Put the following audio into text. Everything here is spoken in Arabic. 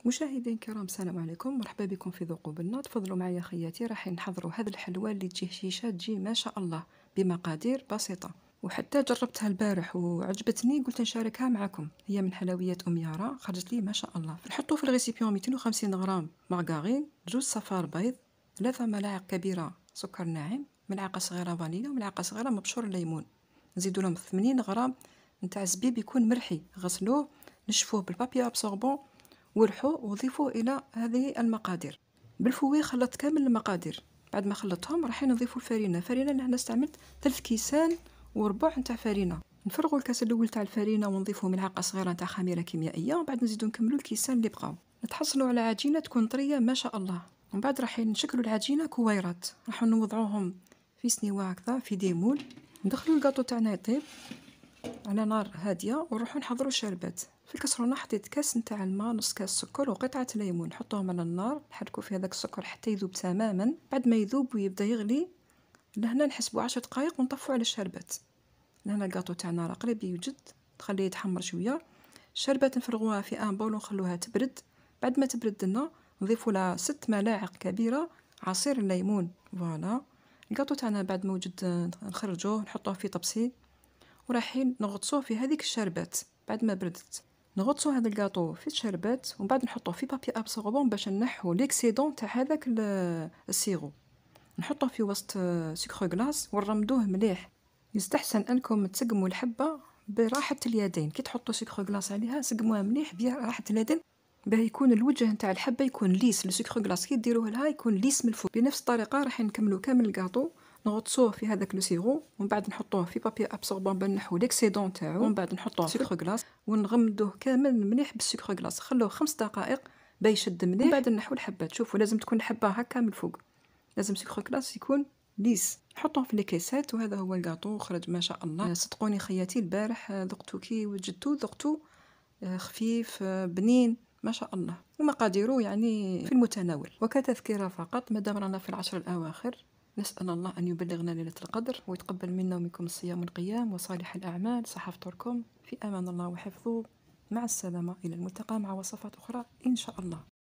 مشاهدين الكرام، السلام عليكم، مرحبا بكم في ذوق وبالنا. تفضلوا معايا خياتي، راح نحضروا هذه الحلوى اللي تجي هشيشه، تجي ما شاء الله بمقادير بسيطه، وحتى جربتها البارح وعجبتني، قلت نشاركها معكم. هي من حلويات ام يارا، خرجت لي ما شاء الله. نحطوا في الغيسيبيون 250 غرام مارغرين، 2 صفار بيض، 3 ملاعق كبيره سكر ناعم، ملعقه صغيره فانيلا، وملعقه صغيره مبشور الليمون. نزيدوا لهم 80 غرام نتاع زبيب يكون مرحي، غسلوه نشفوه بالبابي ابسوربون ورحوا وضيفوا الى هذه المقادير. بالفوي خلطت كامل المقادير. بعد ما خلطتهم راح نضيفوا الفرينه اللي انا استعملت 3 كيسان وربع نتاع فرينه. نفرغوا الكاس الاول تاع الفرينه ونضيفوا ملعقه صغيره نتاع خميره كيميائيه، وبعد نزيدوا نكملوا الكيسان اللي بقاو. نتحصلوا على عجينه تكون طريه ما شاء الله. ومن بعد راح نشكلوا العجينه كويرات، راح نوضعوهم في سنيوه هكذا في ديمول. ندخلوا الكاطو تاعنا يطيب على نار هاديه، ونروحوا نحضروا الشربات. في الكسرونه حطيت كاس نتاع الماء، نص كاس سكر وقطعه ليمون، نحطوهم على النار، نحركوا في هذاك السكر حتى يذوب تماما. بعد ما يذوب ويبدا يغلي لهنا نحسبوا 10 دقائق ونطفوا على الشربات. لهنا الكاطو تاعنا راه قريب يوجد، تخليه يتحمر شويه. الشربات نفرغوها في ان بول ونخلوها تبرد. بعد ما تبرد لنا نضيفوا لها 6 ملاعق كبيره عصير الليمون. فوالا الكاطو تاعنا بعد ما وجد نخرجوه نحطوه في طبسي، ورايحين نغطسوه في هذيك الشربات. بعد ما بردت نغطسوا هذا الكاطو في الشربات، ومن بعد نحطوه في بابي ابسوربون باش نحو ليكسيدون تاع هذاك السيرو. نحطوه في وسط سكر غلاس ونرمدوه مليح. يستحسن انكم تسقموا الحبه براحه اليدين. كي تحطوا سكر غلاس عليها سقموها مليح براحه اليدين، باه يكون الوجه نتاع الحبه يكون ليس. السكر غلاس كي ديروه لها يكون ليس من الفوق. بنفس الطريقه راح نكملوا كامل الكاطو، نغطسوه في هذاك لو سيرو، ومن بعد نحطوه في بابي ابسوربون باه نحو ليكسيدون تاعو، ومن بعد نحطوه في سكر غلاس ونغمدوه كامل مليح بالسكر غلاس. خلوه 5 دقائق باه يشد مليح، ومن بعد نحو الحبات. شوفوا لازم تكون الحبه هكا من الفوق، لازم سكر غلاس يكون ليس. نحطوه في الكيسات، وهذا هو الكاطو خرج ما شاء الله. صدقوني خياتي البارح ذقتو كي وجدتو ذقتو خفيف بنين ما شاء الله، ومقاديره يعني في المتناول. وكتذكرة فقط، مادام رانا في العشر الأواخر، نسأل الله أن يبلغنا ليلة القدر ويتقبل منا ومنكم الصيام والقيام وصالح الأعمال. صحفتكم في أمان الله وحفظه. مع السلامة، إلى الملتقى مع وصفات أخرى إن شاء الله.